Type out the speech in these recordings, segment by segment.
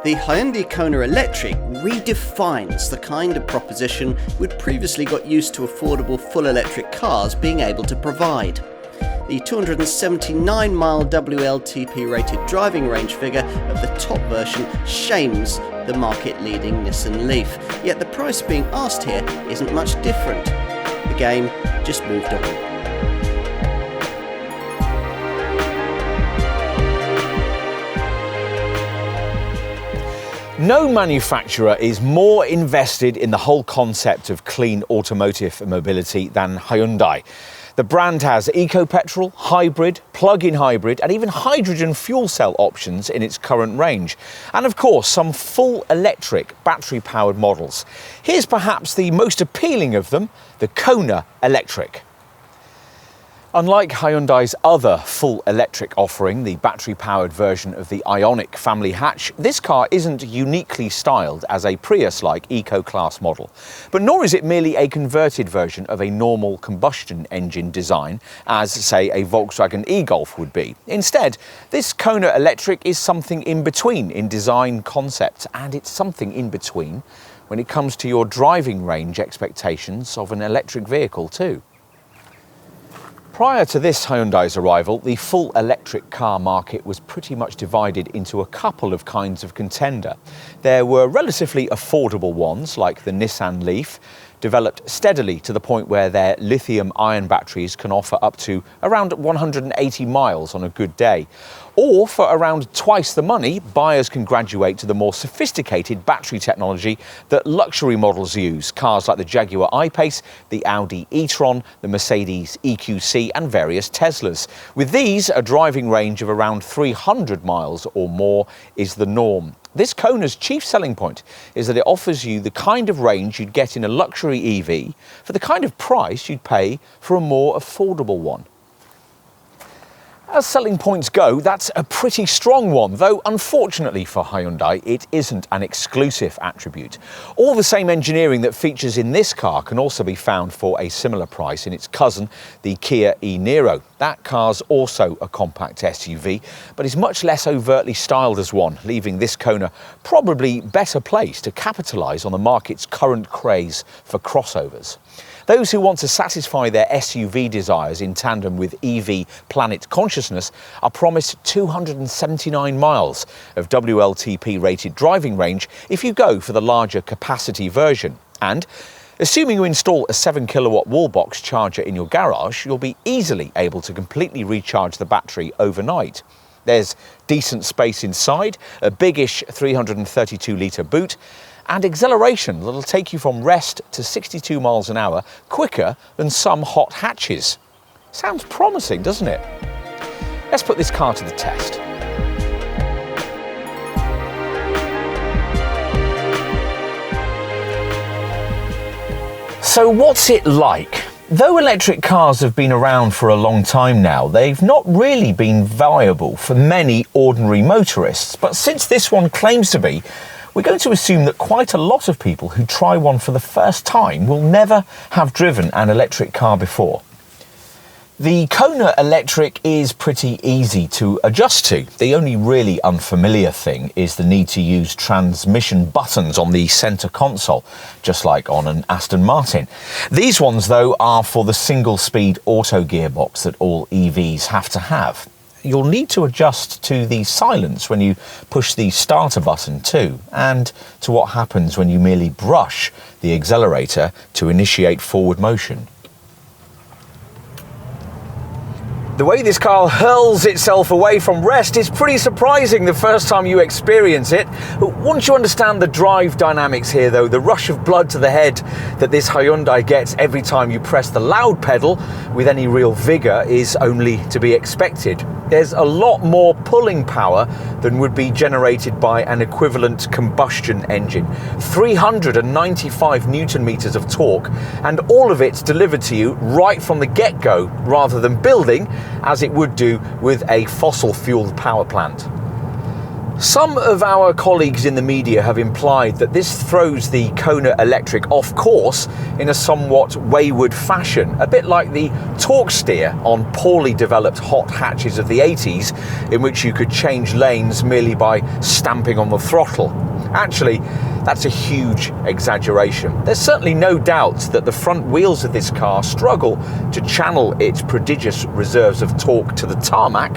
The Hyundai Kona Electric redefines the kind of proposition we'd previously got used to affordable full electric cars being able to provide. The 279-mile WLTP-rated driving range figure of the top version shames the market-leading Nissan LEAF, yet the price being asked here isn't much different. The game just moved on. No manufacturer is more invested in the whole concept of clean automotive mobility than Hyundai. The brand has eco-petrol, hybrid, plug-in hybrid and even hydrogen fuel cell options in its current range. And of course, some full electric battery-powered models. Here's perhaps the most appealing of them, the Kona Electric. Unlike Hyundai's other full electric offering, the battery-powered version of the Ioniq family hatch, this car isn't uniquely styled as a Prius-like eco-class model. But nor is it merely a converted version of a normal combustion engine design, as, say, a Volkswagen e-Golf would be. Instead, this Kona Electric is something in between in design concept, and it's something in between when it comes to your driving range expectations of an electric vehicle too. Prior to this Hyundai's arrival, the full electric car market was pretty much divided into a couple of kinds of contender. There were relatively affordable ones like the Nissan LEAF, developed steadily to the point where their lithium-ion batteries can offer up to around 180 miles on a good day. Or for around twice the money, buyers can graduate to the more sophisticated battery technology that luxury models use, cars like the Jaguar I-Pace, the Audi e-tron, the Mercedes EQC and various Teslas. With these, a driving range of around 300 miles or more is the norm. This Kona's chief selling point is that it offers you the kind of range you'd get in a luxury EV for the kind of price you'd pay for a more affordable one. As selling points go, that's a pretty strong one, though unfortunately for Hyundai, it isn't an exclusive attribute. All the same engineering that features in this car can also be found for a similar price in its cousin, the Kia e-Niro. That car's also a compact SUV, but is much less overtly styled as one, leaving this Kona probably better placed to capitalise on the market's current craze for crossovers. Those who want to satisfy their SUV desires in tandem with EV planet consciousness are promised 279 miles of WLTP-rated driving range if you go for the larger capacity version. And assuming you install a 7-kilowatt wall-box charger in your garage, you'll be easily able to completely recharge the battery overnight. There's decent space inside, a biggish 332-litre boot, and acceleration that'll take you from rest to 62 miles an hour quicker than some hot hatches. Sounds promising, doesn't it? Let's put this car to the test. So what's it like? Though electric cars have been around for a long time now, they've not really been viable for many ordinary motorists. But since this one claims to be, we're going to assume that quite a lot of people who try one for the first time will never have driven an electric car before. The Kona Electric is pretty easy to adjust to. The only really unfamiliar thing is the need to use transmission buttons on the centre console, just like on an Aston Martin. These ones, though, are for the single-speed auto gearbox that all EVs have to have. You'll need to adjust to the silence when you push the starter button too, and to what happens when you merely brush the accelerator to initiate forward motion. The way this car hurls itself away from rest is pretty surprising the first time you experience it. But once you understand the drive dynamics here though, the rush of blood to the head that this Hyundai gets every time you press the loud pedal with any real vigour is only to be expected. There's a lot more pulling power than would be generated by an equivalent combustion engine. 395 Newton meters of torque, and all of it's delivered to you right from the get-go rather than building as it would do with a fossil-fueled power plant. Some of our colleagues in the media have implied that this throws the Kona Electric off course in a somewhat wayward fashion, a bit like the torque steer on poorly developed hot hatches of the 80s, in which you could change lanes merely by stamping on the throttle. Actually, that's a huge exaggeration. There's certainly no doubt that the front wheels of this car struggle to channel its prodigious reserves of torque to the tarmac,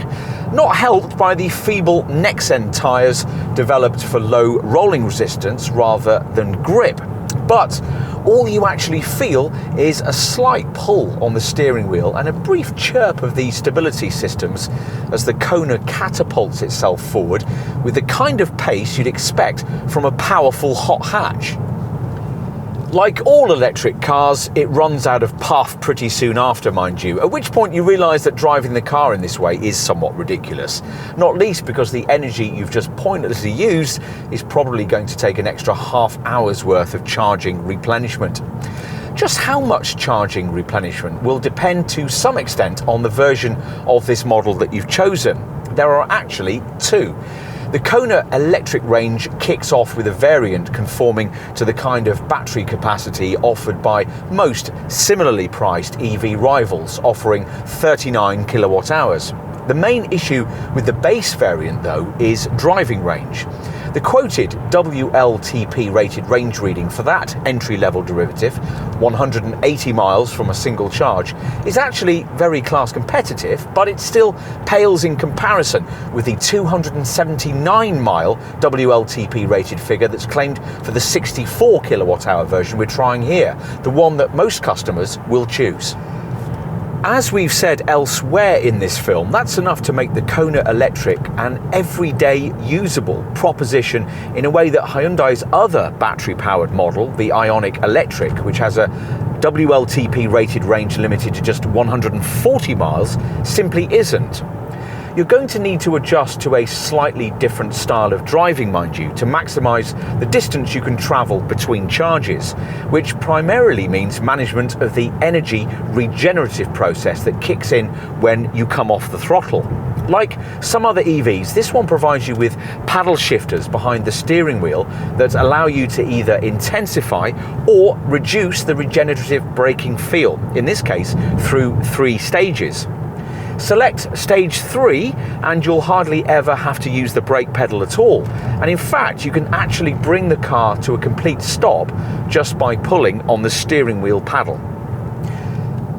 not helped by the feeble next-end tyres developed for low rolling resistance rather than grip. But all you actually feel is a slight pull on the steering wheel and a brief chirp of the stability systems as the Kona catapults itself forward with the kind of pace you'd expect from a powerful hot hatch. Like all electric cars, it runs out of puff pretty soon after, mind you, at which point you realise that driving the car in this way is somewhat ridiculous, not least because the energy you've just pointlessly used is probably going to take an extra half hour's worth of charging replenishment. Just how much charging replenishment will depend to some extent on the version of this model that you've chosen. There are actually two. The Kona Electric range kicks off with a variant conforming to the kind of battery capacity offered by most similarly priced EV rivals, offering 39 kilowatt hours. The main issue with the base variant, though, is driving range. The quoted WLTP-rated range reading for that entry-level derivative, 180 miles from a single charge, is actually very class competitive, but it still pales in comparison with the 279-mile WLTP-rated figure that's claimed for the 64 kilowatt-hour version we're trying here, the one that most customers will choose. As we've said elsewhere in this film, that's enough to make the Kona Electric an everyday usable proposition in a way that Hyundai's other battery-powered model, the Ioniq Electric, which has a WLTP rated range limited to just 140 miles, simply isn't. You're going to need to adjust to a slightly different style of driving, mind you, to maximise the distance you can travel between charges, which primarily means management of the energy regenerative process that kicks in when you come off the throttle. Like some other EVs, this one provides you with paddle shifters behind the steering wheel that allow you to either intensify or reduce the regenerative braking feel, in this case through 3 stages. Select stage 3 and you'll hardly ever have to use the brake pedal at all. And in fact, you can actually bring the car to a complete stop just by pulling on the steering wheel paddle.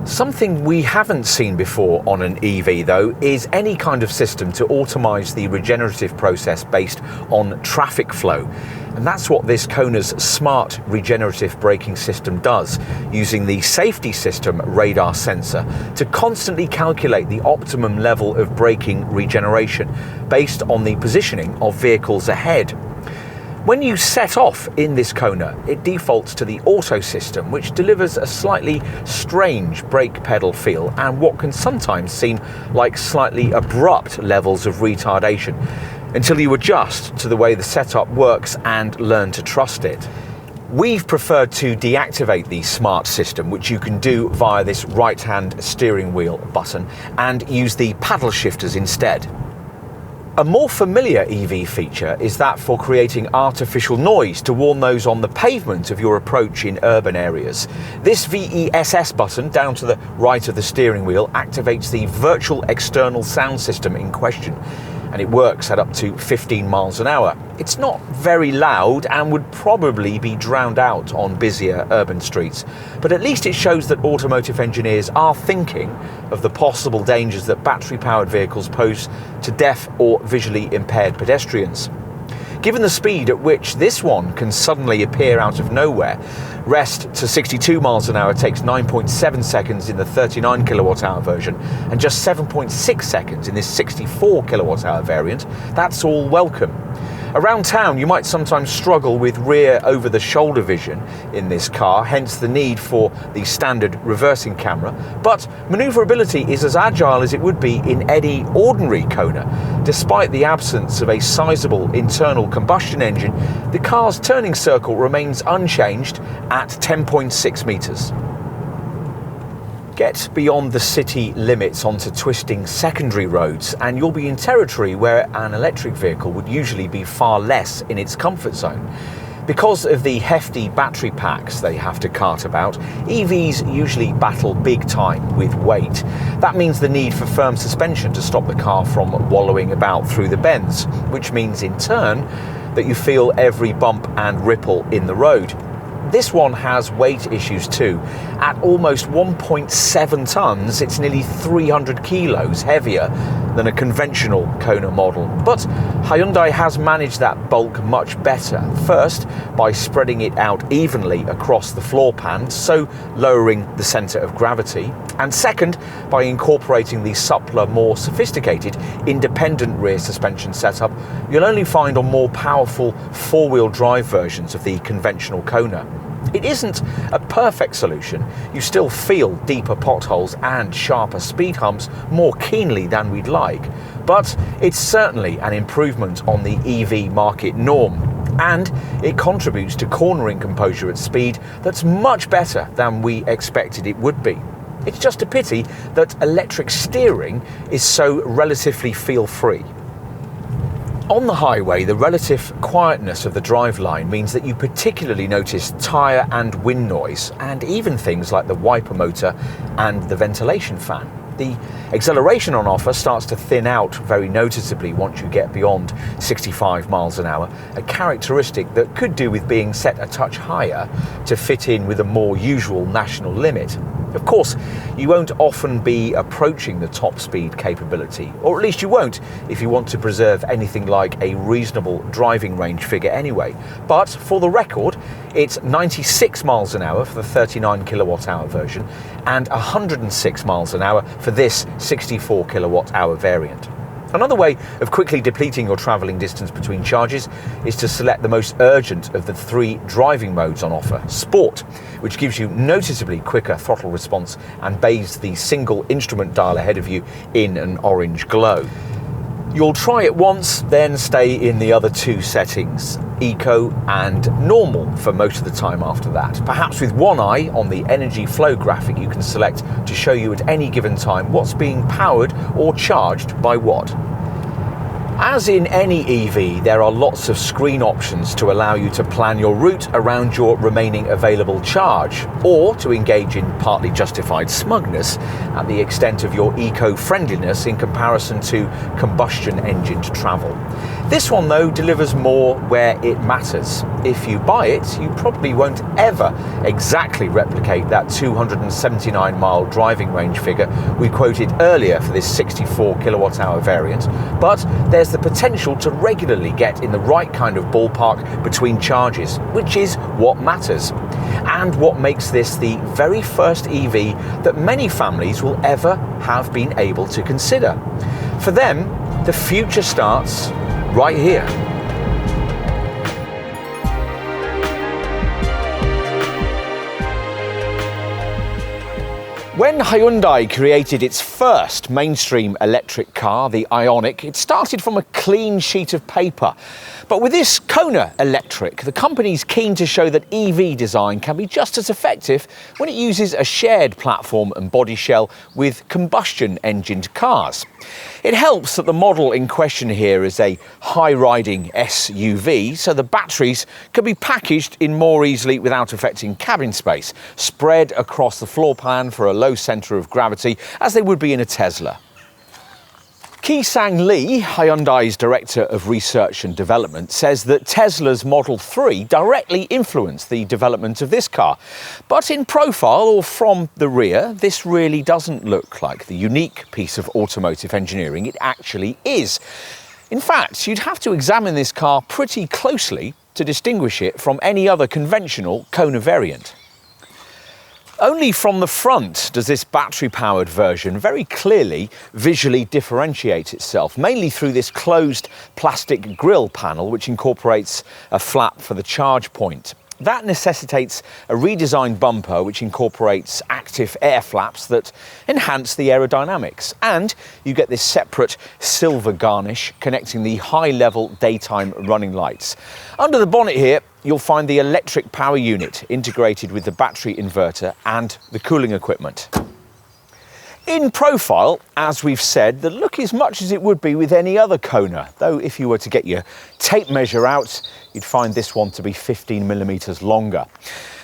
Something we haven't seen before on an EV, though, is any kind of system to automise the regenerative process based on traffic flow. And that's what this Kona's smart regenerative braking system does, using the safety system radar sensor to constantly calculate the optimum level of braking regeneration based on the positioning of vehicles ahead. When you set off in this Kona, it defaults to the auto system, which delivers a slightly strange brake pedal feel and what can sometimes seem like slightly abrupt levels of retardation, until you adjust to the way the setup works and learn to trust it. We've preferred to deactivate the smart system, which you can do via this right-hand steering wheel button, and use the paddle shifters instead. A more familiar EV feature is that for creating artificial noise to warn those on the pavement of your approach in urban areas. This VESS button down to the right of the steering wheel activates the virtual external sound system in question, and it works at up to 15 miles an hour. It's not very loud and would probably be drowned out on busier urban streets, but at least it shows that automotive engineers are thinking of the possible dangers that battery-powered vehicles pose to deaf or visually impaired pedestrians. Given the speed at which this one can suddenly appear out of nowhere, rest to 62 miles an hour takes 9.7 seconds in the 39 kilowatt hour version and just 7.6 seconds in this 64 kilowatt hour variant. That's all welcome. Around town, you might sometimes struggle with rear over-the-shoulder vision in this car, hence the need for the standard reversing camera, but manoeuvrability is as agile as it would be in any ordinary Kona. Despite the absence of a sizable internal combustion engine, the car's turning circle remains unchanged at 10.6 metres. Get beyond the city limits onto twisting secondary roads and you'll be in territory where an electric vehicle would usually be far less in its comfort zone. Because of the hefty battery packs they have to cart about, EVs usually battle big time with weight. That means the need for firm suspension to stop the car from wallowing about through the bends, which means in turn that you feel every bump and ripple in the road. This one has weight issues too. At almost 1.7 tonnes, it's nearly 300 kilos heavier than a conventional Kona model. But Hyundai has managed that bulk much better. First, by spreading it out evenly across the floor pan, so lowering the centre of gravity. And second, by incorporating the suppler, more sophisticated, independent rear suspension setup you'll only find on more powerful four-wheel drive versions of the conventional Kona. It isn't a perfect solution. You still feel deeper potholes and sharper speed humps more keenly than we'd like, but it's certainly an improvement on the EV market norm, and it contributes to cornering composure at speed that's much better than we expected it would be. It's just a pity that electric steering is so relatively feel-free. On the highway, the relative quietness of the driveline means that you particularly notice tyre and wind noise, and even things like the wiper motor and the ventilation fan. The acceleration on offer starts to thin out very noticeably once you get beyond 65 miles an hour, a characteristic that could do with being set a touch higher to fit in with a more usual national limit. Of course, you won't often be approaching the top speed capability, or at least you won't if you want to preserve anything like a reasonable driving range figure anyway. But for the record, it's 96 miles an hour for the 39 kilowatt hour version and 106 miles an hour for this 64 kilowatt hour variant. Another way of quickly depleting your travelling distance between charges is to select the most urgent of the three driving modes on offer, Sport, which gives you noticeably quicker throttle response and bathes the single instrument dial ahead of you in an orange glow. You'll try it once, then stay in the other two settings, Eco and Normal, for most of the time after that, perhaps with one eye on the energy flow graphic you can select to show you at any given time what's being powered or charged by what. As in any EV, there are lots of screen options to allow you to plan your route around your remaining available charge, or to engage in partly justified smugness at the extent of your eco-friendliness in comparison to combustion engined travel. This one, though, delivers more where it matters. If you buy it, you probably won't ever exactly replicate that 279-mile driving range figure we quoted earlier for this 64 kilowatt hour variant, but there's the potential to regularly get in the right kind of ballpark between charges, which is what matters, and what makes this the very first EV that many families will ever have been able to consider. For them, the future starts right here. When Hyundai created its first mainstream electric car, the Ioniq, it started from a clean sheet of paper. But with this Kona Electric, the company's keen to show that EV design can be just as effective when it uses a shared platform and body shell with combustion-engined cars. It helps that the model in question here is a high-riding SUV, so the batteries can be packaged in more easily without affecting cabin space, spread across the floor plan for a low centre of gravity, as they would be in a Tesla. Ki-Sang Lee, Hyundai's Director of Research and Development, says that Tesla's Model 3 directly influenced the development of this car. But in profile or from the rear, this really doesn't look like the unique piece of automotive engineering it actually is. In fact, you'd have to examine this car pretty closely to distinguish it from any other conventional Kona variant. Only from the front does this battery-powered version very clearly visually differentiate itself, mainly through this closed plastic grille panel which incorporates a flap for the charge point. That necessitates a redesigned bumper which incorporates active air flaps that enhance the aerodynamics. And you get this separate silver garnish connecting the high-level daytime running lights. Under the bonnet here, you'll find the electric power unit integrated with the battery inverter and the cooling equipment. In profile, as we've said, the look is much as it would be with any other Kona, though if you were to get your tape measure out, you'd find this one to be 15mm longer.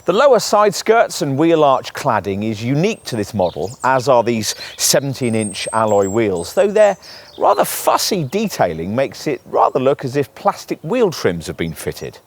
The lower side skirts and wheel arch cladding is unique to this model, as are these 17-inch alloy wheels, though their rather fussy detailing makes it rather look as if plastic wheel trims have been fitted.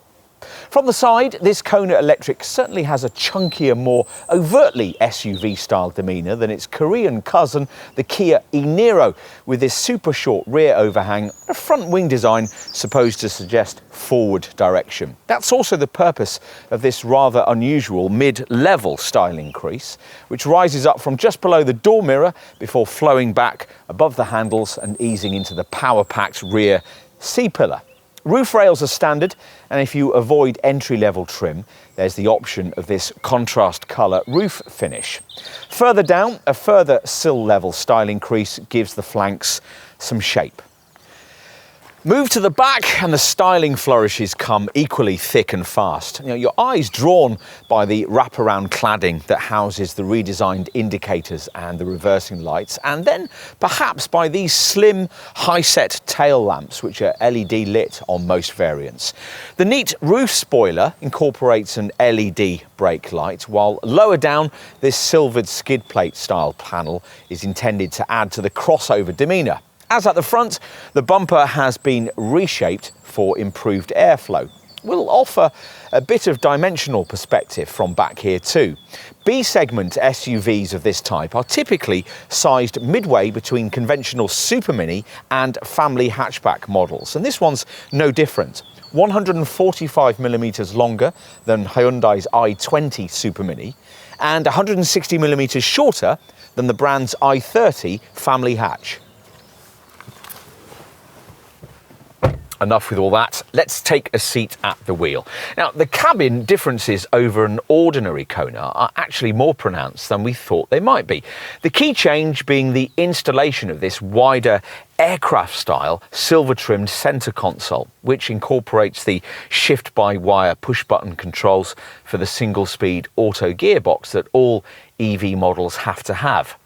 From the side, this Kona Electric certainly has a chunkier, more overtly SUV-style demeanour than its Korean cousin, the Kia e-Niro, with this super short rear overhang and a front wing design supposed to suggest forward direction. That's also the purpose of this rather unusual mid-level styling crease, which rises up from just below the door mirror before flowing back above the handles and easing into the power-packed rear C-pillar. Roof rails are standard, and if you avoid entry-level trim, there's the option of this contrast colour roof finish. Further down, a further sill-level styling crease gives the flanks some shape. Move to the back and the styling flourishes come equally thick and fast. Your eye's drawn by the wraparound cladding that houses the redesigned indicators and the reversing lights, and then perhaps by these slim, high-set tail lamps which are LED lit on most variants. The neat roof spoiler incorporates an LED brake light, while lower down this silvered skid plate style panel is intended to add to the crossover demeanour. As at the front, the bumper has been reshaped for improved airflow. We'll offer a bit of dimensional perspective from back here too. B-segment SUVs of this type are typically sized midway between conventional Super Mini and family hatchback models, and this one's no different. 145mm longer than Hyundai's i20 Super Mini and 160mm shorter than the brand's i30 family hatch. Enough with all that, let's take a seat at the wheel. Now, the cabin differences over an ordinary Kona are actually more pronounced than we thought they might be. The key change being the installation of this wider aircraft-style silver-trimmed centre console, which incorporates the shift-by-wire push-button controls for the single-speed auto gearbox that all EV models have to have.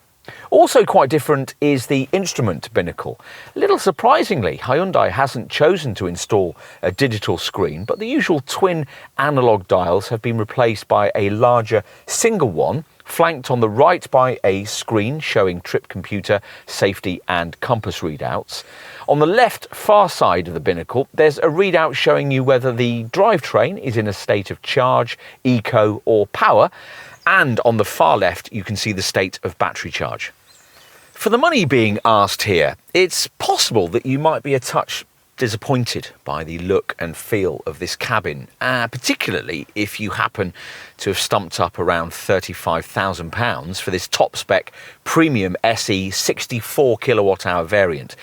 Also quite different is the instrument binnacle. A little surprisingly, Hyundai hasn't chosen to install a digital screen, but the usual twin analog dials have been replaced by a larger single one, flanked on the right by a screen showing trip computer, safety and compass readouts. On the left far side of the binnacle, there's a readout showing you whether the drivetrain is in a state of charge, eco or power. And on the far left, you can see the state of battery charge. For the money being asked here, it's possible that you might be a touch disappointed by the look and feel of this cabin, particularly if you happen to have stumped up around £35,000 for this top-spec premium SE 64 kilowatt-hour variant.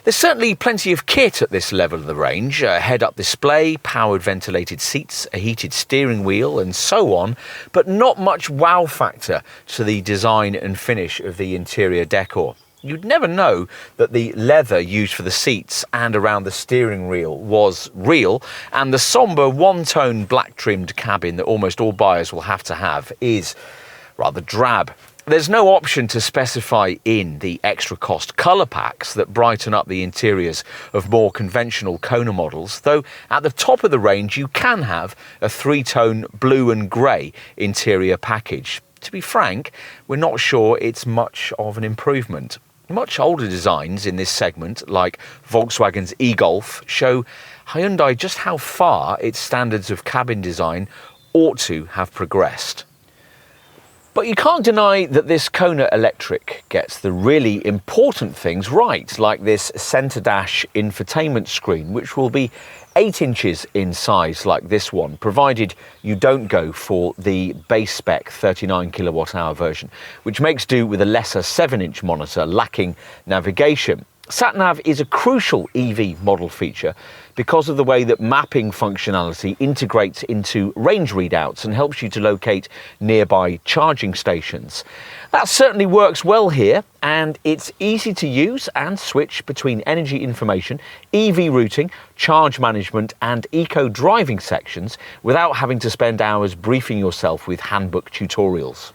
There's certainly plenty of kit at this level of the range, a head-up display, powered ventilated seats, a heated steering wheel and so on, but not much wow factor to the design and finish of the interior decor. You'd never know that the leather used for the seats and around the steering wheel was real, and the sombre one-tone black-trimmed cabin that almost all buyers will have to have is rather drab. There's no option to specify in the extra cost colour packs that brighten up the interiors of more conventional Kona models, though at the top of the range you can have a three-tone blue and grey interior package. To be frank, we're not sure it's much of an improvement. Much older designs in this segment, like Volkswagen's e-Golf, show Hyundai just how far its standards of cabin design ought to have progressed. But you can't deny that this Kona Electric gets the really important things right, like this centre dash infotainment screen, which will be 8 inches in size like this one, provided you don't go for the base spec 39 kilowatt hour version, which makes do with a lesser 7-inch monitor lacking navigation. SatNav is a crucial EV model feature because of the way that mapping functionality integrates into range readouts and helps you to locate nearby charging stations. That certainly works well here, and it's easy to use and switch between energy information, EV routing, charge management and eco driving sections without having to spend hours briefing yourself with handbook tutorials.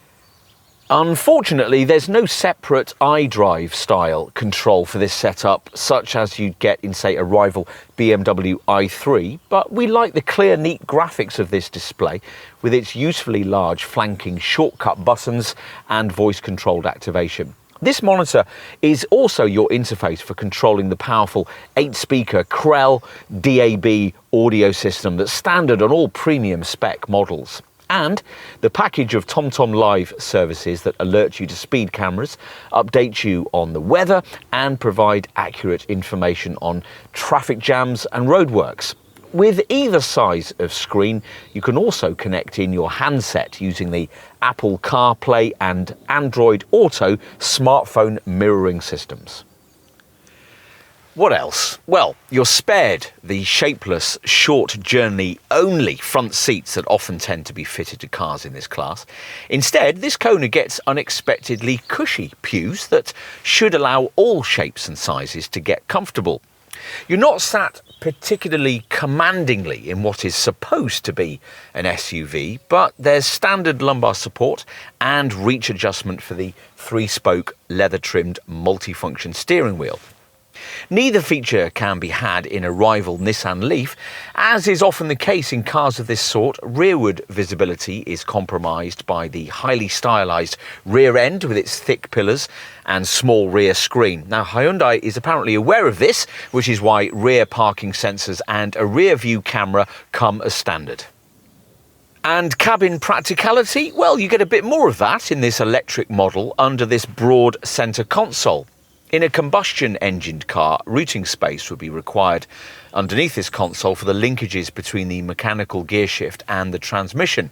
Unfortunately, there's no separate iDrive style control for this setup, such as you'd get in, say, a rival BMW i3, but we like the clear, neat graphics of this display with its usefully large flanking shortcut buttons and voice-controlled activation. This monitor is also your interface for controlling the powerful 8-speaker Krell DAB audio system that's standard on all premium spec models. And the package of TomTom Live services that alert you to speed cameras, update you on the weather, and provide accurate information on traffic jams and roadworks. With either size of screen, you can also connect in your handset using the Apple CarPlay and Android Auto smartphone mirroring systems. What else? Well, you're spared the shapeless, short journey only front seats that often tend to be fitted to cars in this class. Instead, this Kona gets unexpectedly cushy pews that should allow all shapes and sizes to get comfortable. You're not sat particularly commandingly in what is supposed to be an SUV, but there's standard lumbar support and reach adjustment for the 3-spoke leather-trimmed multifunction steering wheel. Neither feature can be had in a rival Nissan LEAF. As is often the case in cars of this sort, rearward visibility is compromised by the highly stylised rear end with its thick pillars and small rear screen. Now, Hyundai is apparently aware of this, which is why rear parking sensors and a rear view camera come as standard. And cabin practicality? Well, you get a bit more of that in this electric model under this broad centre console. In a combustion-engined car, routing space would be required underneath this console for the linkages between the mechanical gearshift and the transmission.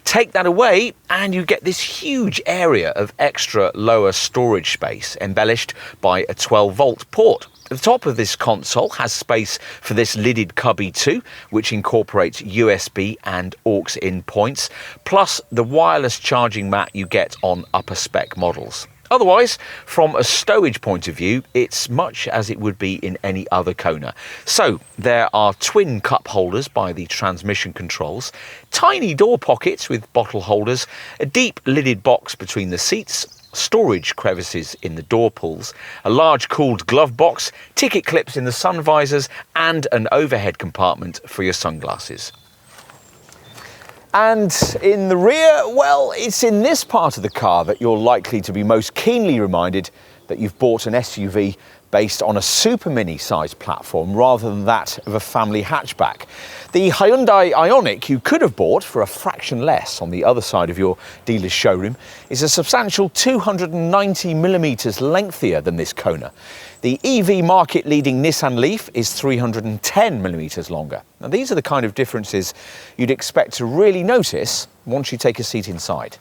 Take that away and you get this huge area of extra lower storage space embellished by a 12-volt port. The top of this console has space for this lidded cubby too, which incorporates USB and aux-in points, plus the wireless charging mat you get on upper spec models. Otherwise, from a stowage point of view, it's much as it would be in any other Kona. So there are twin cup holders by the transmission controls, tiny door pockets with bottle holders, a deep lidded box between the seats, storage crevices in the door pulls, a large cooled glove box, ticket clips in the sun visors, and an overhead compartment for your sunglasses. And in the rear, well, it's in this part of the car that you're likely to be most keenly reminded that you've bought an SUV based on a super mini sized platform rather than that of a family hatchback. The Hyundai Ioniq you could have bought for a fraction less on the other side of your dealer's showroom is a substantial 290mm lengthier than this Kona. The EV market-leading Nissan LEAF is 310mm longer. Now, these are the kind of differences you'd expect to really notice once you take a seat inside.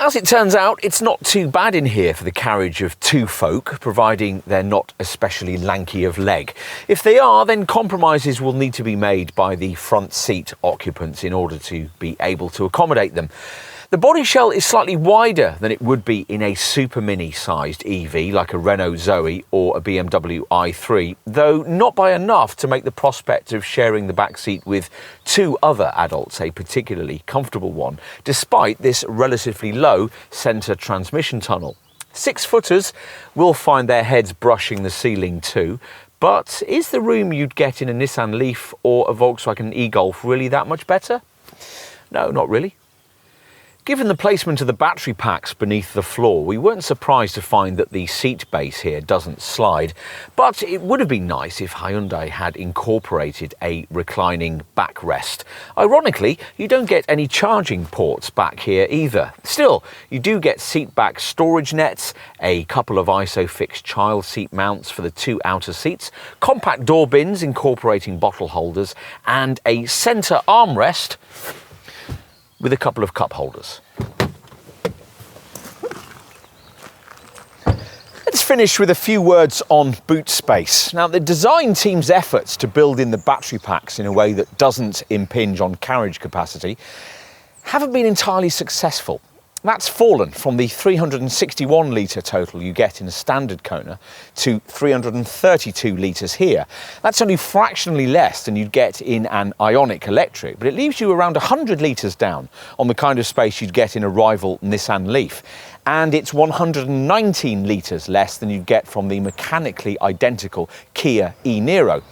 As it turns out, it's not too bad in here for the carriage of two folk, providing they're not especially lanky of leg. If they are, then compromises will need to be made by the front seat occupants in order to be able to accommodate them. The body shell is slightly wider than it would be in a super mini sized EV like a Renault Zoe or a BMW i3, though not by enough to make the prospect of sharing the back seat with two other adults a particularly comfortable one, despite this relatively low centre transmission tunnel. 6-footers will find their heads brushing the ceiling too, but is the room you'd get in a Nissan LEAF or a Volkswagen e-Golf really that much better? No, not really. Given the placement of the battery packs beneath the floor, we weren't surprised to find that the seat base here doesn't slide, but it would have been nice if Hyundai had incorporated a reclining backrest. Ironically, you don't get any charging ports back here either. Still, you do get seat back storage nets, a couple of ISOFIX child seat mounts for the two outer seats, compact door bins incorporating bottle holders, and a centre armrest with a couple of cup holders. Let's finish with a few words on boot space. Now, the design team's efforts to build in the battery packs in a way that doesn't impinge on carriage capacity haven't been entirely successful. That's fallen from the 361 litre total you get in a standard Kona to 332 litres here. That's only fractionally less than you'd get in an Ioniq Electric, but it leaves you around 100 litres down on the kind of space you'd get in a rival Nissan LEAF. And it's 119 litres less than you'd get from the mechanically identical Kia e-Niro.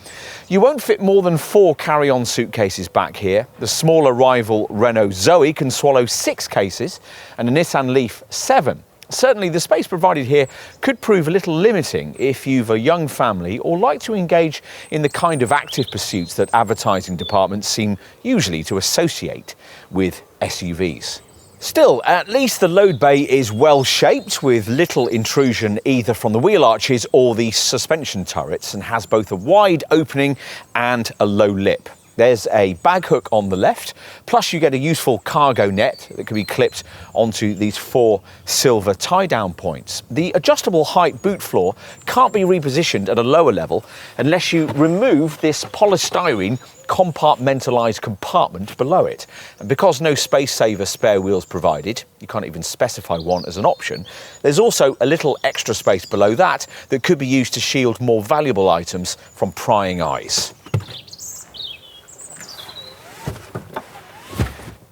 You won't fit more than 4 carry-on suitcases back here. The smaller rival Renault Zoe can swallow 6 cases and a Nissan LEAF 7. Certainly the space provided here could prove a little limiting if you've a young family or like to engage in the kind of active pursuits that advertising departments seem usually to associate with SUVs. Still, at least the load bay is well shaped with little intrusion either from the wheel arches or the suspension turrets, and has both a wide opening and a low lip. There's a bag hook on the left, plus you get a useful cargo net that can be clipped onto these 4 silver tie-down points. The adjustable height boot floor can't be repositioned at a lower level unless you remove this polystyrene compartmentalised compartment below it. And because no space-saver spare wheels provided, you can't even specify one as an option, there's also a little extra space below that that could be used to shield more valuable items from prying eyes.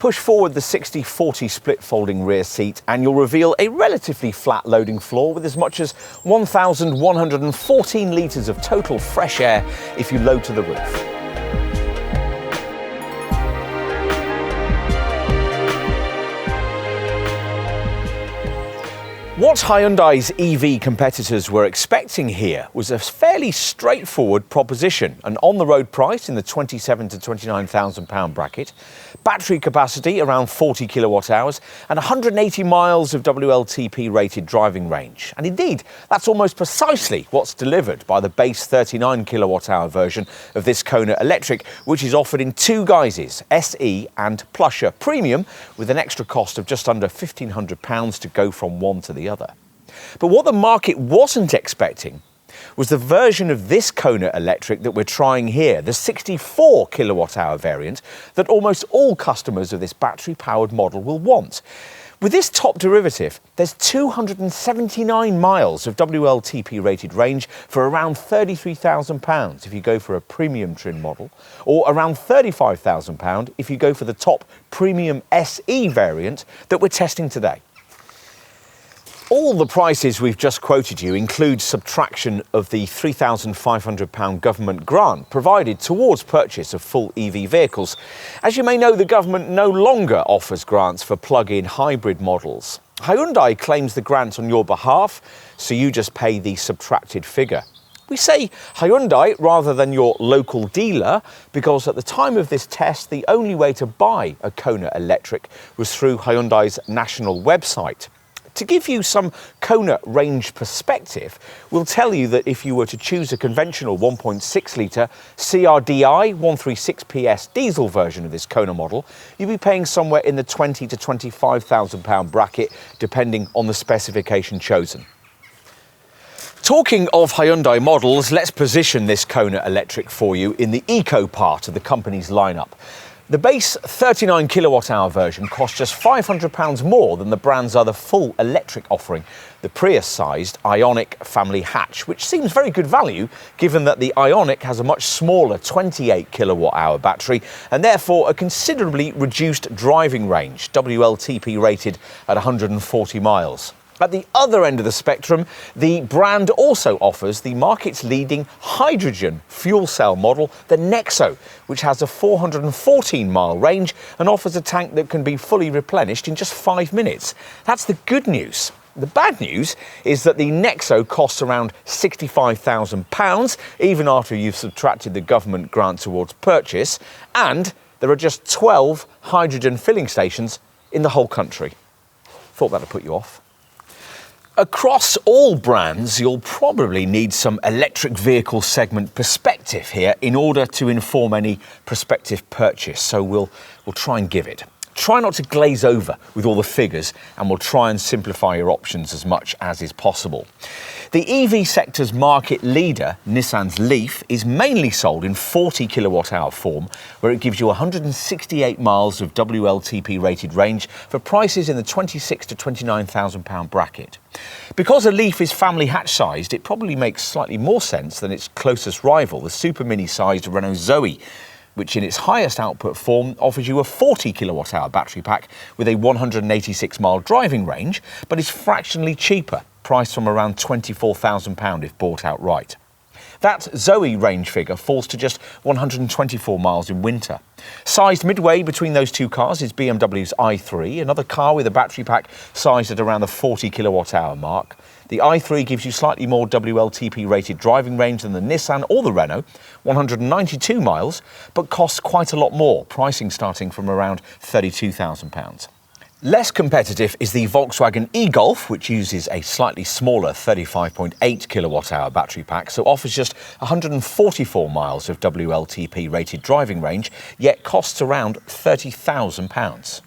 Push forward the 60-40 split folding rear seat and you'll reveal a relatively flat loading floor with as much as 1,114 litres of total fresh air if you load to the roof. What Hyundai's EV competitors were expecting here was a fairly straightforward proposition: an on-the-road price in the £27,000 to £29,000 bracket, battery capacity around 40 kilowatt hours, and 180 miles of WLTP-rated driving range. And indeed, that's almost precisely what's delivered by the base 39 kilowatt hour version of this Kona Electric, which is offered in 2 guises, SE and Plusher Premium, with an extra cost of just under £1,500 to go from one to the other. But what the market wasn't expecting was the version of this Kona Electric that we're trying here, the 64 kilowatt hour variant that almost all customers of this battery-powered model will want. With this top derivative, there's 279 miles of WLTP-rated range for around £33,000 if you go for a premium trim model, or around £35,000 if you go for the top premium SE variant that we're testing today. All the prices we've just quoted you include subtraction of the £3,500 government grant provided towards purchase of full EV vehicles. As you may know, the government no longer offers grants for plug-in hybrid models. Hyundai claims the grant on your behalf, so you just pay the subtracted figure. We say Hyundai rather than your local dealer because at the time of this test, the only way to buy a Kona Electric was through Hyundai's national website. To give you some Kona range perspective, we'll tell you that if you were to choose a conventional 1.6 litre CRDI 136 PS diesel version of this Kona model, you'd be paying somewhere in the £20,000 to £25,000 bracket, depending on the specification chosen. Talking of Hyundai models, let's position this Kona Electric for you in the eco part of the company's lineup. The base 39 kilowatt hour version costs just £500 more than the brand's other full electric offering, the Prius-sized Ioniq family hatch, which seems very good value given that the Ioniq has a much smaller 28 kilowatt hour battery and therefore a considerably reduced driving range, WLTP rated at 140 miles. At the other end of the spectrum, the brand also offers the market's leading hydrogen fuel cell model, the Nexo, which has a 414-mile range and offers a tank that can be fully replenished in just 5 minutes. That's the good news. The bad news is that the Nexo costs around £65,000, even after you've subtracted the government grant towards purchase, and there are just 12 hydrogen filling stations in the whole country. Thought that'd put you off. Across all brands, you'll probably need some electric vehicle segment perspective here in order to inform any prospective purchase, so we'll try and give it. try not to glaze over with all the figures, and we'll try and simplify your options as much as is possible. The EV sector's market leader, Nissan's LEAF, is mainly sold in 40 kilowatt-hour form, where it gives you 168 miles of WLTP-rated range for prices in the £26,000 to £29,000 bracket. Because a LEAF is family hatch-sized, it probably makes slightly more sense than its closest rival, the super mini-sized Renault Zoe, which in its highest output form offers you a 40 kilowatt-hour battery pack with a 186-mile driving range, but is fractionally cheaper, priced from around £24,000 if bought outright. That Zoe range figure falls to just 124 miles in winter. Sized midway between those two cars is BMW's i3, another car with a battery pack sized at around the 40 kilowatt-hour mark. The i3 gives you slightly more WLTP-rated driving range than the Nissan or the Renault, 192 miles, but costs quite a lot more, pricing starting from around £32,000. Less competitive is the Volkswagen e-Golf, which uses a slightly smaller 35.8 kilowatt-hour battery pack, so offers just 144 miles of WLTP-rated driving range, yet costs around £30,000.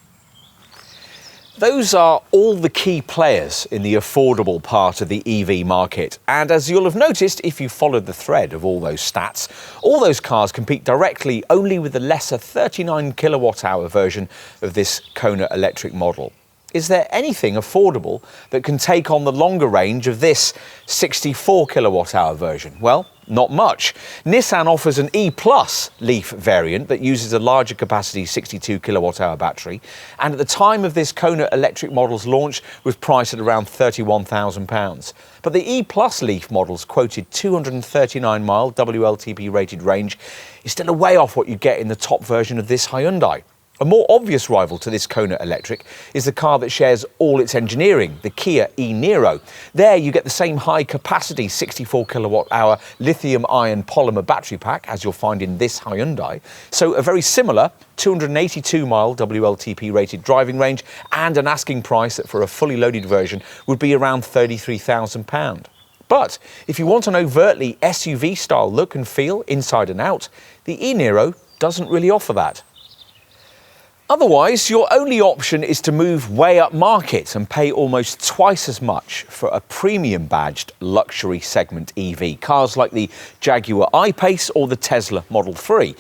Those are all the key players in the affordable part of the EV market. And as you'll have noticed, if you followed the thread of all those stats, all those cars compete directly only with the lesser 39 kilowatt-hour version of this Kona Electric model. Is there anything affordable that can take on the longer range of this 64 kilowatt-hour version? Well, not much. Nissan offers an E-Plus LEAF variant that uses a larger capacity 62 kilowatt-hour battery, and at the time of this Kona Electric model's launch was priced at around £31,000. But the E-Plus LEAF model's quoted 239-mile WLTP-rated range is still a way off what you get in the top version of this Hyundai. A more obvious rival to this Kona Electric is the car that shares all its engineering, the Kia e-Niro. There you get the same high-capacity 64 kilowatt-hour lithium-ion polymer battery pack as you'll find in this Hyundai, so a very similar 282-mile WLTP-rated driving range and an asking price that for a fully loaded version would be around £33,000. But if you want an overtly SUV-style look and feel inside and out, the e-Niro doesn't really offer that. Otherwise, your only option is to move way up market and pay almost twice as much for a premium badged luxury segment EV, cars like the Jaguar I-Pace or the Tesla Model 3.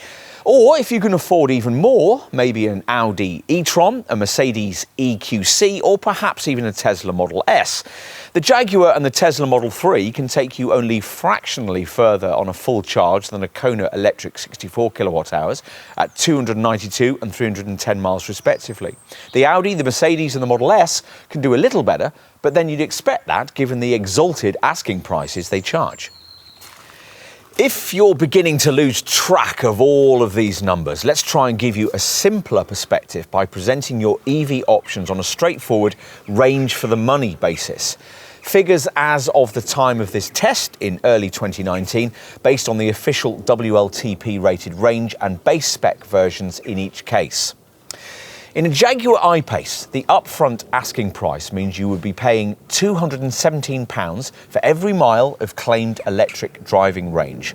Or if you can afford even more, maybe an Audi e-tron, a Mercedes EQC, or perhaps even a Tesla Model S. The Jaguar and the Tesla Model 3 can take you only fractionally further on a full charge than a Kona Electric 64 kilowatt-hours at 292 and 310 miles respectively. The Audi, the Mercedes and the Model S can do a little better, but then you'd expect that given the exalted asking prices they charge. If you're beginning to lose track of all of these numbers, let's try and give you a simpler perspective by presenting your EV options on a straightforward range for the money basis. Figures as of the time of this test in early 2019, based on the official WLTP rated range and base spec versions in each case. In a Jaguar I-Pace, the upfront asking price means you would be paying £217 for every mile of claimed electric driving range.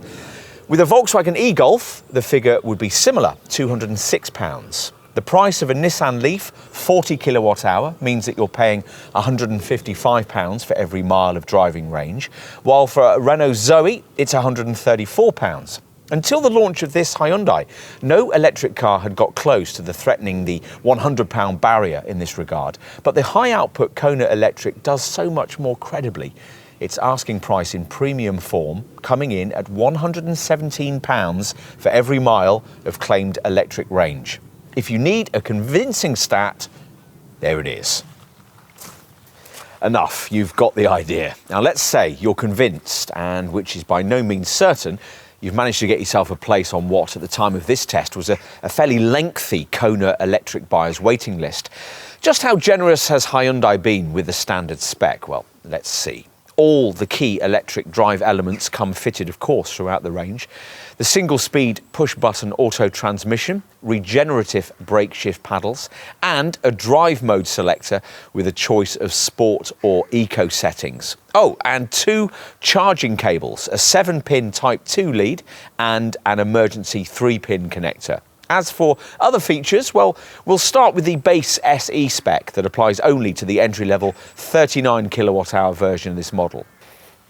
With a Volkswagen e-Golf, the figure would be similar, £206. The price of a Nissan LEAF 40 kilowatt-hour means that you're paying £155 for every mile of driving range, while for a Renault Zoe, it's £134. Until the launch of this Hyundai, no electric car had got close to threatening the £100 barrier in this regard. But the high-output Kona Electric does so much more credibly. Its asking price in premium form coming in at £117 for every mile of claimed electric range. If you need a convincing stat, there it is. Enough, you've got the idea. Now let's say you're convinced, and which is by no means certain, you've managed to get yourself a place on what, at the time of this test, was a fairly lengthy Kona Electric buyer's waiting list. Just how generous has Hyundai been with the standard spec? Well, let's see. All the key electric drive elements come fitted, of course, throughout the range. The single-speed push-button auto transmission, regenerative brake shift paddles, and a drive mode selector with a choice of sport or eco settings. Oh, and 2 charging cables, a 7-pin Type 2 lead and an emergency 3-pin connector. As for other features, well, we'll start with the base SE spec that applies only to the entry-level 39 kilowatt-hour version of this model.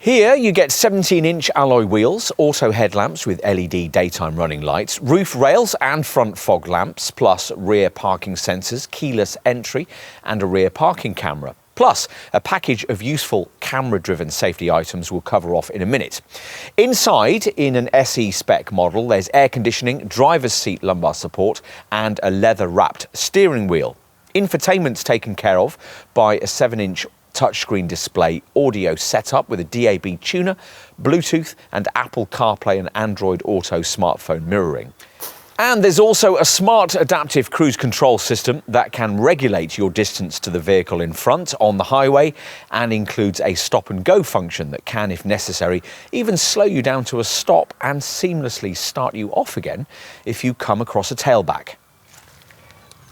Here you get 17-inch alloy wheels, auto headlamps with LED daytime running lights, roof rails and front fog lamps, plus rear parking sensors, keyless entry and a rear parking camera. Plus, a package of useful camera-driven safety items we'll cover off in a minute. Inside, in an SE spec model, there's air conditioning, driver's seat lumbar support and a leather-wrapped steering wheel. Infotainment's taken care of by a 7-inch touchscreen display audio setup with a DAB tuner, Bluetooth and Apple CarPlay and Android Auto smartphone mirroring. And there's also a smart adaptive cruise control system that can regulate your distance to the vehicle in front on the highway and includes a stop and go function that can, if necessary, even slow you down to a stop and seamlessly start you off again if you come across a tailback.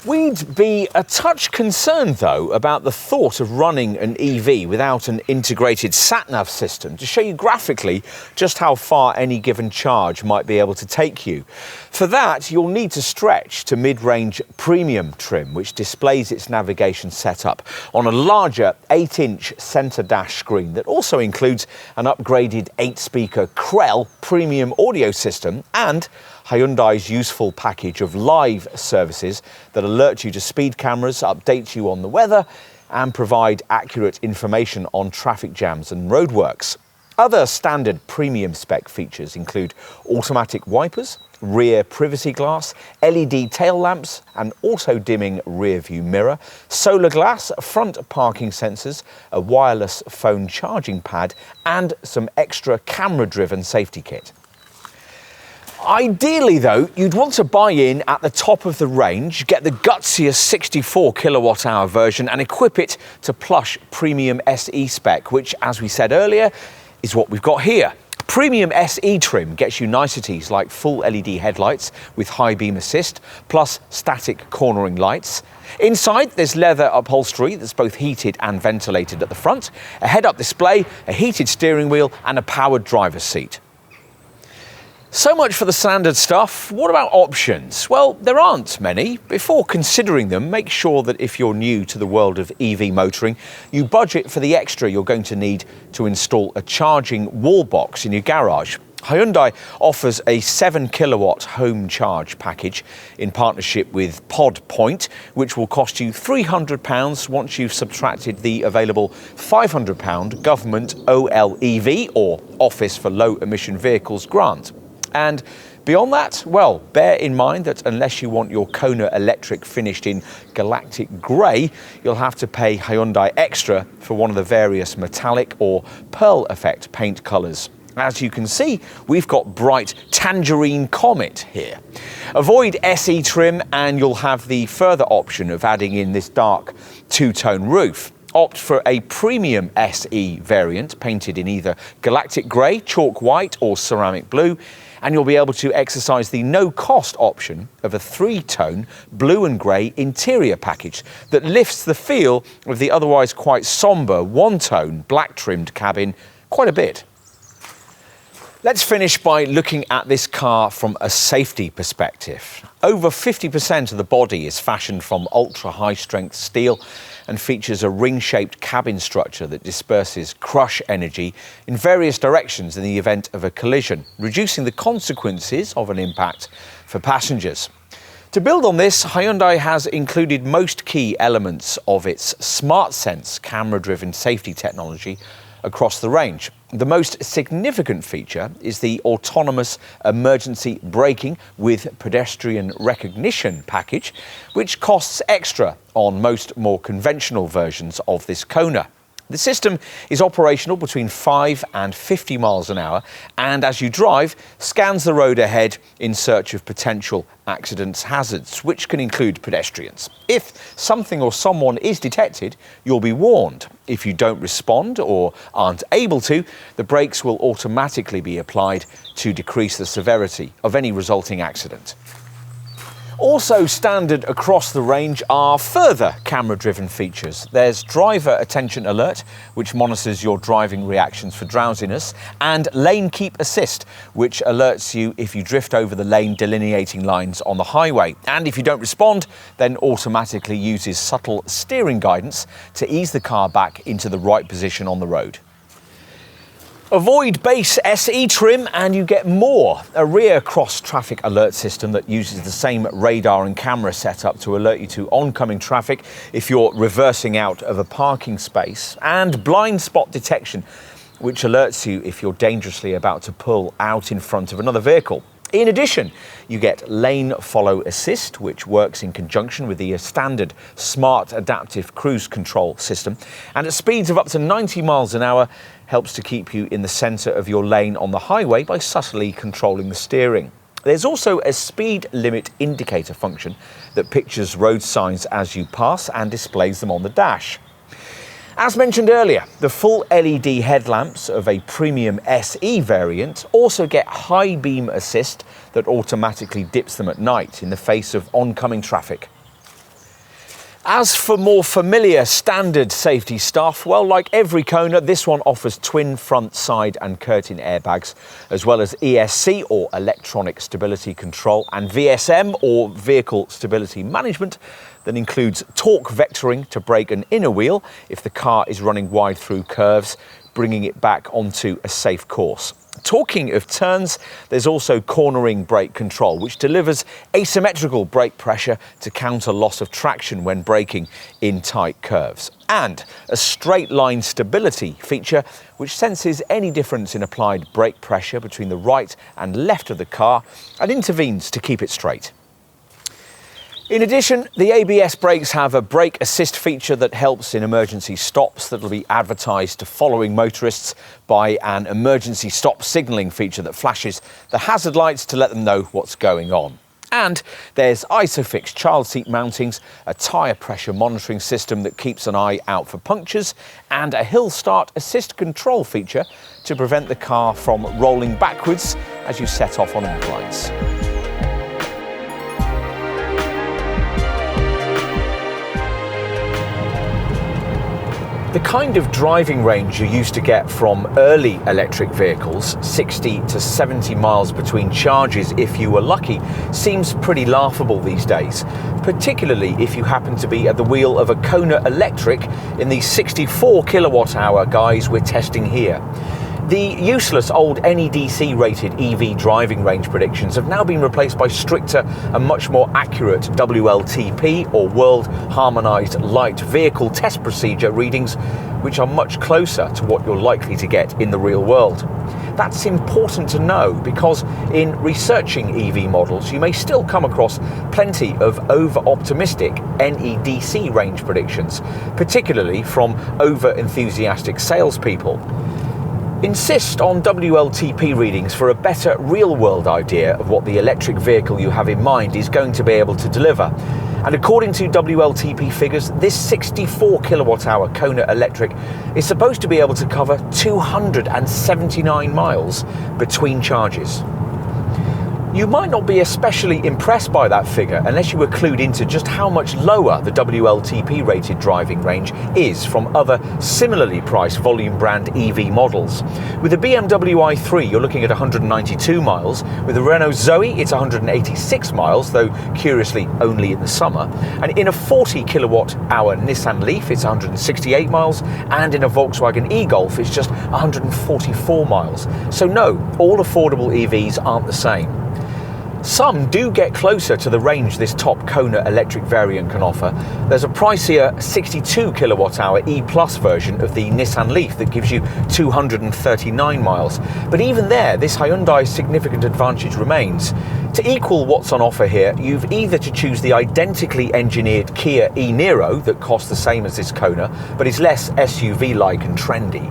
We'd be a touch concerned, though, about the thought of running an EV without an integrated sat-nav system to show you graphically just how far any given charge might be able to take you. For that, you'll need to stretch to mid-range premium trim, which displays its navigation setup on a larger 8-inch centre dash screen that also includes an upgraded 8-speaker Krell premium audio system and Hyundai's useful package of live services that alert you to speed cameras, update you on the weather and provide accurate information on traffic jams and roadworks. Other standard premium spec features include automatic wipers, rear privacy glass, LED tail lamps, an auto-dimming rear view mirror, solar glass, front parking sensors, a wireless phone charging pad and some extra camera-driven safety kit. Ideally, though, you'd want to buy in at the top of the range, get the gutsiest 64 kilowatt-hour version and equip it to plush premium SE spec, which, as we said earlier, is what we've got here. Premium SE trim gets you niceties like full LED headlights with high beam assist, plus static cornering lights. Inside, there's leather upholstery that's both heated and ventilated at the front, a head-up display, a heated steering wheel and a powered driver's seat. So much for the standard stuff. What about options? Well, there aren't many. Before considering them, make sure that if you're new to the world of EV motoring, you budget for the extra you're going to need to install a charging wall box in your garage. Hyundai offers a 7 kilowatt home charge package in partnership with Pod Point, which will cost you £300 once you've subtracted the available £500 government OLEV or Office for Low Emission Vehicles grant. And beyond that, well, bear in mind that unless you want your Kona Electric finished in galactic grey, you'll have to pay Hyundai extra for one of the various metallic or pearl effect paint colours. As you can see, we've got bright Tangerine Comet here. Avoid SE trim and you'll have the further option of adding in this dark two-tone roof. Opt for a premium SE variant painted in either galactic grey, chalk white or ceramic blue, and you'll be able to exercise the no-cost option of a 3-tone blue and grey interior package that lifts the feel of the otherwise quite sombre 1-tone black-trimmed cabin quite a bit. Let's finish by looking at this car from a safety perspective. Over 50% of the body is fashioned from ultra-high strength steel and features a ring-shaped cabin structure that disperses crush energy in various directions in the event of a collision, reducing the consequences of an impact for passengers. To build on this, Hyundai has included most key elements of its SmartSense camera-driven safety technology across the range. The most significant feature is the autonomous emergency braking with pedestrian recognition package, which costs extra on most more conventional versions of this Kona. The system is operational between 5 and 50 miles an hour and as you drive, scans the road ahead in search of potential accidents hazards, which can include pedestrians. If something or someone is detected, you'll be warned. If you don't respond or aren't able to, the brakes will automatically be applied to decrease the severity of any resulting accident. Also standard across the range are further camera-driven features. There's driver attention alert, which monitors your driving reactions for drowsiness, and lane keep assist, which alerts you if you drift over the lane delineating lines on the highway. And if you don't respond, then automatically uses subtle steering guidance to ease the car back into the right position on the road. Avoid base SE trim and you get more. A rear cross-traffic alert system that uses the same radar and camera setup to alert you to oncoming traffic if you're reversing out of a parking space, and blind spot detection, which alerts you if you're dangerously about to pull out in front of another vehicle. In addition, you get lane follow assist, which works in conjunction with the standard smart adaptive cruise control system, and at speeds of up to 90 miles an hour helps to keep you in the centre of your lane on the highway by subtly controlling the steering. There's also a speed limit indicator function that pictures road signs as you pass and displays them on the dash. As mentioned earlier, the full LED headlamps of a premium SE variant also get high beam assist that automatically dips them at night in the face of oncoming traffic. As for more familiar standard safety stuff, well, like every Kona, this one offers twin front, side and curtain airbags, as well as ESC or electronic stability control, and VSM or vehicle stability management that includes torque vectoring to brake an inner wheel if the car is running wide through curves, bringing it back onto a safe course. Talking of turns, there's also cornering brake control, which delivers asymmetrical brake pressure to counter loss of traction when braking in tight curves. And a straight line stability feature, which senses any difference in applied brake pressure between the right and left of the car and intervenes to keep it straight. In addition, the ABS brakes have a brake assist feature that helps in emergency stops that will be advertised to following motorists by an emergency stop signalling feature that flashes the hazard lights to let them know what's going on. And there's ISOFIX child seat mountings, a tyre pressure monitoring system that keeps an eye out for punctures, and a hill start assist control feature to prevent the car from rolling backwards as you set off on inclines. The kind of driving range you used to get from early electric vehicles, 60 to 70 miles between charges if you were lucky, seems pretty laughable these days, particularly if you happen to be at the wheel of a Kona Electric in the 64 kilowatt-hour guise we're testing here. The useless old NEDC-rated EV driving range predictions have now been replaced by stricter and much more accurate WLTP or World Harmonized Light Vehicle Test Procedure readings, which are much closer to what you're likely to get in the real world. That's important to know because in researching EV models, you may still come across plenty of over-optimistic NEDC range predictions, particularly from over-enthusiastic salespeople. Insist on WLTP readings for a better real-world idea of what the electric vehicle you have in mind is going to be able to deliver. And according to WLTP figures, this 64 kilowatt-hour Kona Electric is supposed to be able to cover 279 miles between charges. You might not be especially impressed by that figure unless you were clued into just how much lower the WLTP-rated driving range is from other similarly priced volume brand EV models. With the BMW i3, you're looking at 192 miles. With the Renault Zoe, it's 186 miles, though curiously only in the summer. And in a 40 kilowatt-hour Nissan LEAF, it's 168 miles. And in a Volkswagen e-Golf, it's just 144 miles. So no, all affordable EVs aren't the same. Some do get closer to the range this top Kona electric variant can offer. There's a pricier 62 kilowatt-hour E-Plus version of the Nissan LEAF that gives you 239 miles. But even there, this Hyundai's significant advantage remains. To equal what's on offer here, you've either to choose the identically engineered Kia e-Niro that costs the same as this Kona, but is less SUV-like and trendy,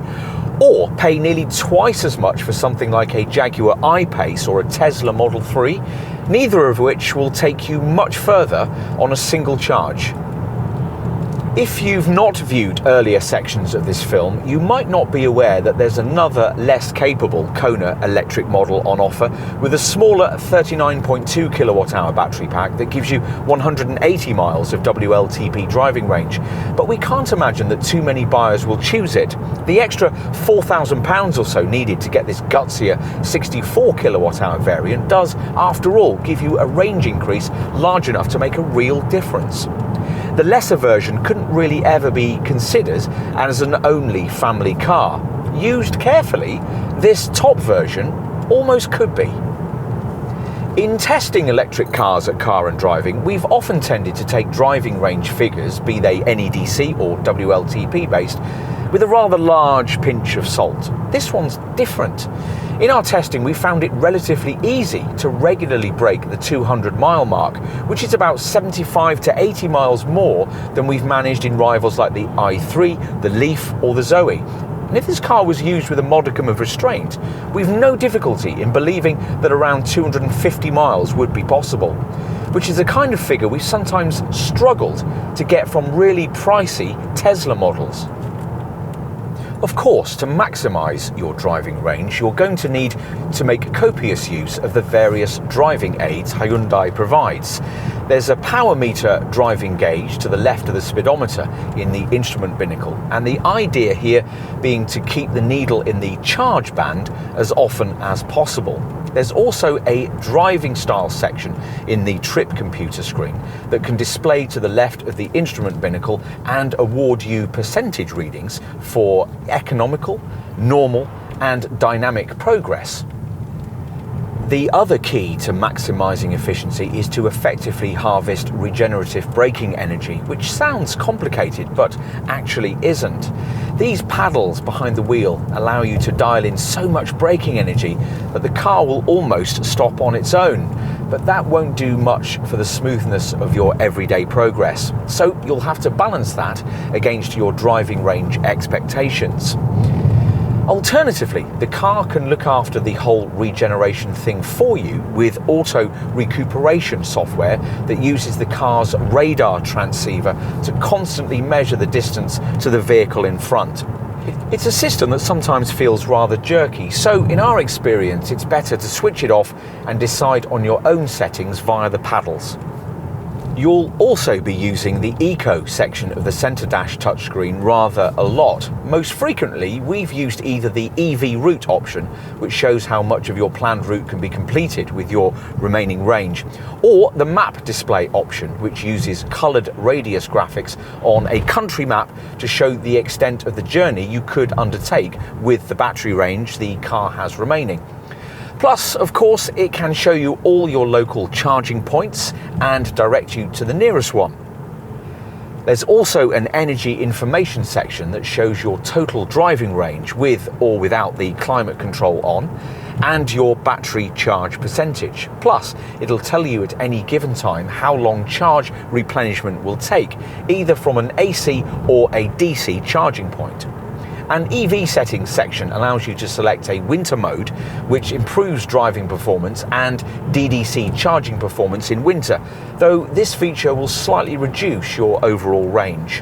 or pay nearly twice as much for something like a Jaguar I-Pace or a Tesla Model 3, neither of which will take you much further on a single charge. If you've not viewed earlier sections of this film, you might not be aware that there's another less capable Kona Electric model on offer with a smaller 39.2 kilowatt-hour battery pack that gives you 180 miles of WLTP driving range. But we can't imagine that too many buyers will choose it. The extra £4,000 or so needed to get this gutsier 64 kilowatt-hour variant does, after all, give you a range increase large enough to make a real difference. The lesser version couldn't really ever be considered as an only family car. Used carefully, this top version almost could be. In testing electric cars at Car and Driving, we've often tended to take driving range figures, be they NEDC or WLTP based, with a rather large pinch of salt. This one's different. In our testing, we found it relatively easy to regularly break the 200-mile mark, which is about 75 to 80 miles more than we've managed in rivals like the i3, the LEAF or the Zoe. And if this car was used with a modicum of restraint, we've no difficulty in believing that around 250 miles would be possible, which is a kind of figure we've sometimes struggled to get from really pricey Tesla models. Of course, to maximise your driving range, you're going to need to make copious use of the various driving aids Hyundai provides. There's a power meter driving gauge to the left of the speedometer in the instrument binnacle, and the idea here being to keep the needle in the charge band as often as possible. There's also a driving style section in the trip computer screen that can display to the left of the instrument binnacle and award you percentage readings for economical, normal and dynamic progress. The other key to maximising efficiency is to effectively harvest regenerative braking energy, which sounds complicated but actually isn't. These paddles behind the wheel allow you to dial in so much braking energy that the car will almost stop on its own, but that won't do much for the smoothness of your everyday progress. So you'll have to balance that against your driving range expectations. Alternatively, the car can look after the whole regeneration thing for you with auto recuperation software that uses the car's radar transceiver to constantly measure the distance to the vehicle in front. It's a system that sometimes feels rather jerky, so in our experience it's better to switch it off and decide on your own settings via the paddles. You'll also be using the Eco section of the centre dash touchscreen rather a lot. Most frequently, we've used either the EV route option, which shows how much of your planned route can be completed with your remaining range, or the map display option, which uses coloured radius graphics on a country map to show the extent of the journey you could undertake with the battery range the car has remaining. Plus, of course, it can show you all your local charging points and direct you to the nearest one. There's also an energy information section that shows your total driving range with or without the climate control on, and your battery charge percentage. Plus, it'll tell you at any given time how long charge replenishment will take, either from an AC or a DC charging point. An EV settings section allows you to select a winter mode, which improves driving performance and DDC charging performance in winter, though this feature will slightly reduce your overall range.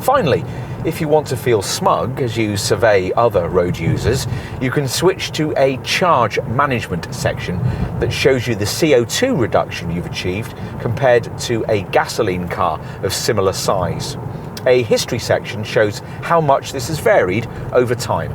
Finally, if you want to feel smug as you survey other road users, you can switch to a charge management section that shows you the CO2 reduction you've achieved compared to a gasoline car of similar size. A history section shows how much this has varied over time.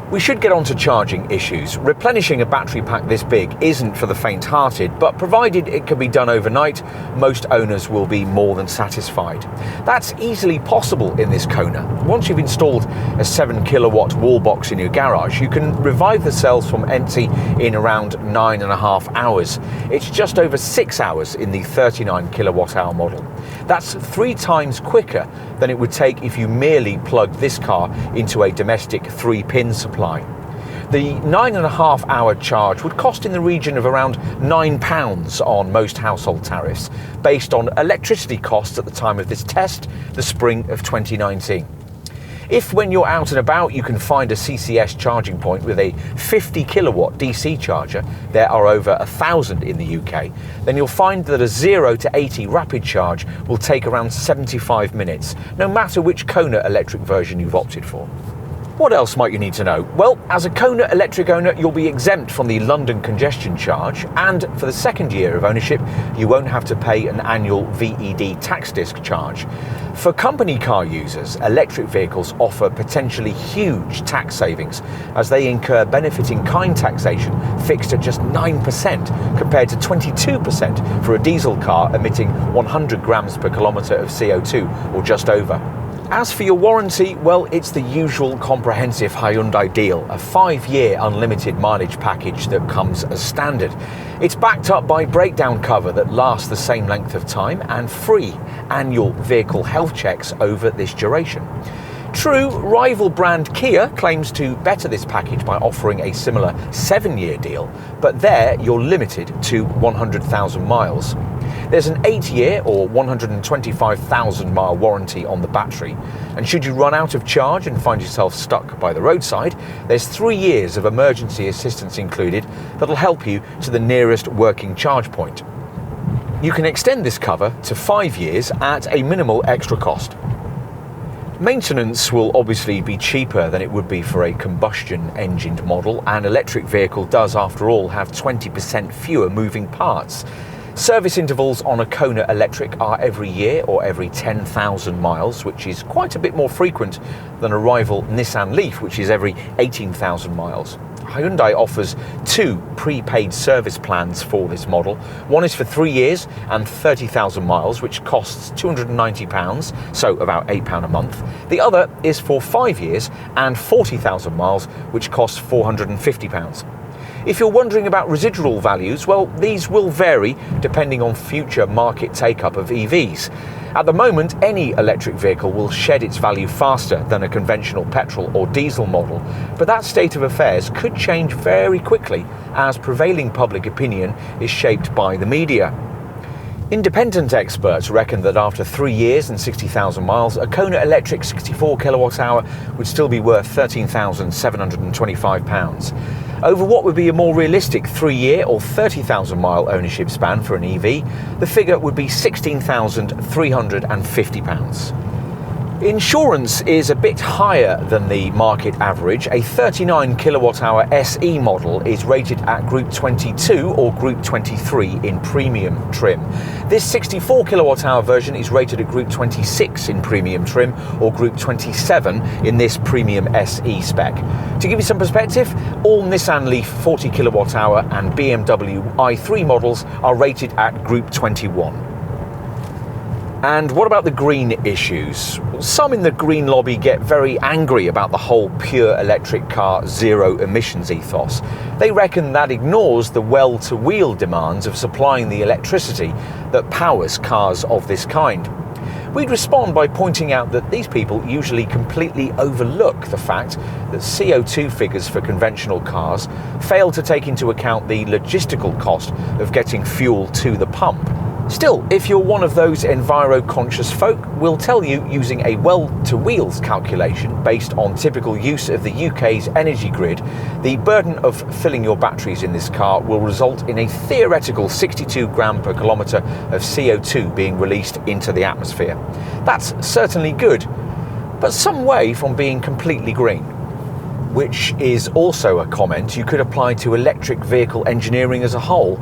We should get on to charging issues. Replenishing a battery pack this big isn't for the faint-hearted, but provided it can be done overnight, most owners will be more than satisfied. That's easily possible in this Kona. Once you've installed a 7 kilowatt wall box in your garage, you can revive the cells from empty in around 9.5 hours. It's just over 6 hours in the 39 kilowatt hour model. That's 3 times quicker than it would take if you merely plugged this car into a domestic 3-pin supply. The 9.5 hour charge would cost in the region of around £9 on most household tariffs, based on electricity costs at the time of this test, the spring of 2019. If when you're out and about you can find a CCS charging point with a 50 kilowatt DC charger, there are over 1,000 in the UK, then you'll find that a 0 to 80 rapid charge will take around 75 minutes, no matter which Kona Electric version you've opted for. What else might you need to know? Well, as a Kona Electric owner, you'll be exempt from the London congestion charge, and for the second year of ownership, you won't have to pay an annual VED tax disc charge. For company car users, electric vehicles offer potentially huge tax savings, as they incur benefit-in-kind taxation fixed at just 9% compared to 22% for a diesel car emitting 100 grams per kilometre of CO2, or just over. As for your warranty, well, it's the usual comprehensive Hyundai deal, a 5-year unlimited mileage package that comes as standard. It's backed up by breakdown cover that lasts the same length of time and free annual vehicle health checks over this duration. True, rival brand Kia claims to better this package by offering a similar 7-year deal, but there you're limited to 100,000 miles. There's an 8-year or 125,000 mile warranty on the battery, and should you run out of charge and find yourself stuck by the roadside, there's 3 years of emergency assistance included that'll help you to the nearest working charge point. You can extend this cover to 5 years at a minimal extra cost. Maintenance will obviously be cheaper than it would be for a combustion-engined model. An electric vehicle does, after all, have 20% fewer moving parts. Service intervals on a Kona Electric are every year or every 10,000 miles, which is quite a bit more frequent than a rival Nissan LEAF, which is every 18,000 miles. Hyundai offers 2 prepaid service plans for this model. One is for 3 years and 30,000 miles, which costs £290, so about £8 a month. The other is for 5 years and 40,000 miles, which costs £450. If you're wondering about residual values, well, these will vary depending on future market take-up of EVs. At the moment, any electric vehicle will shed its value faster than a conventional petrol or diesel model, but that state of affairs could change very quickly as prevailing public opinion is shaped by the media. Independent experts reckon that after 3 years and 60,000 miles, a Kona Electric 64 kilowatt-hour would still be worth £13,725. Over what would be a more realistic 3-year or 30,000 mile ownership span for an EV, the figure would be £16,350. Insurance is a bit higher than the market average. A 39 kilowatt-hour SE model is rated at Group 22 or Group 23 in premium trim. This 64 kilowatt-hour version is rated at Group 26 in premium trim or Group 27 in this premium SE spec. To give you some perspective, all Nissan LEAF 40 kilowatt-hour and BMW i3 models are rated at Group 21. And what about the green issues? Some in the green lobby get very angry about the whole pure electric car zero emissions ethos. They reckon that ignores the well-to-wheel demands of supplying the electricity that powers cars of this kind. We'd respond by pointing out that these people usually completely overlook the fact that CO2 figures for conventional cars fail to take into account the logistical cost of getting fuel to the pump. Still, if you're one of those enviro-conscious folk, we'll tell you using a well-to-wheels calculation based on typical use of the UK's energy grid, the burden of filling your batteries in this car will result in a theoretical 62 gram per kilometre of CO2 being released into the atmosphere. That's certainly good, but some way from being completely green. Which is also a comment you could apply to electric vehicle engineering as a whole.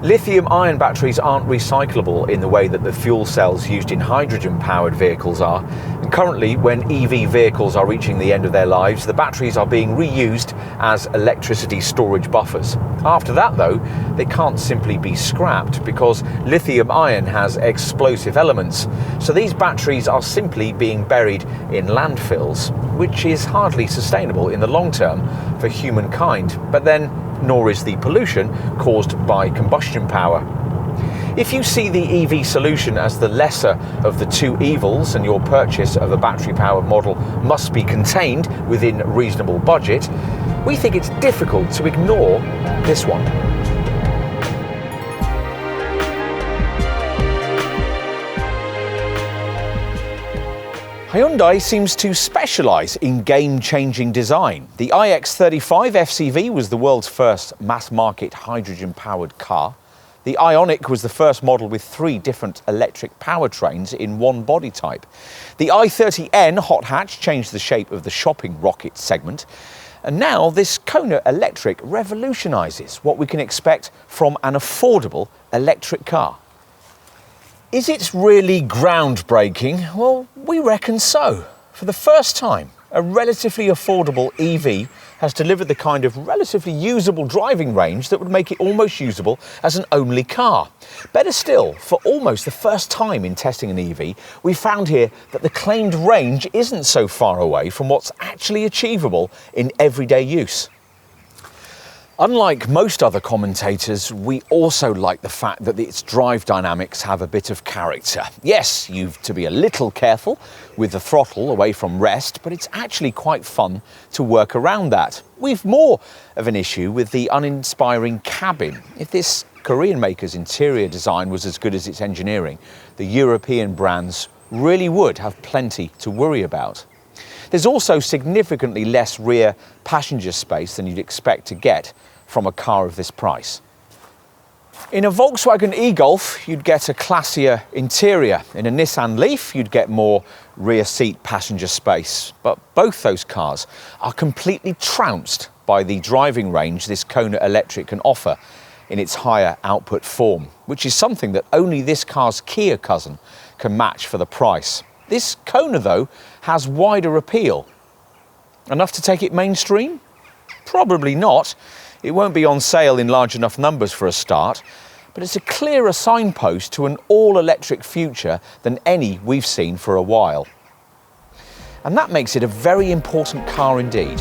Lithium-ion batteries aren't recyclable in the way that the fuel cells used in hydrogen-powered vehicles are. And currently, when EV vehicles are reaching the end of their lives, the batteries are being reused as electricity storage buffers. After that, though, they can't simply be scrapped because lithium-ion has explosive elements. So these batteries are simply being buried in landfills, which is hardly sustainable in the long term for humankind. But then, nor is the pollution caused by combustion power. If you see the EV solution as the lesser of the two evils and your purchase of a battery-powered model must be contained within reasonable budget, we think it's difficult to ignore this one. Hyundai seems to specialise in game-changing design. The iX35 FCV was the world's first mass-market hydrogen-powered car. The Ioniq was the first model with 3 different electric powertrains in one body type. The i30N hot hatch changed the shape of the shopping rocket segment. And now this Kona Electric revolutionises what we can expect from an affordable electric car. Is it really groundbreaking? Well, we reckon so. For the first time, a relatively affordable EV has delivered the kind of relatively usable driving range that would make it almost usable as an only car. Better still, for almost the first time in testing an EV, we found here that the claimed range isn't so far away from what's actually achievable in everyday use. Unlike most other commentators, we also like the fact that its drive dynamics have a bit of character. Yes, you've to be a little careful with the throttle away from rest, but it's actually quite fun to work around that. We've more of an issue with the uninspiring cabin. If this Korean maker's interior design was as good as its engineering, the European brands really would have plenty to worry about. There's also significantly less rear passenger space than you'd expect to get from a car of this price. In a Volkswagen e-Golf, you'd get a classier interior. In a Nissan LEAF, you'd get more rear seat passenger space. But both those cars are completely trounced by the driving range this Kona Electric can offer in its higher output form, which is something that only this car's Kia cousin can match for the price. This Kona, though, has wider appeal. Enough to take it mainstream? Probably not. It won't be on sale in large enough numbers for a start, but it's a clearer signpost to an all-electric future than any we've seen for a while. And that makes it a very important car indeed.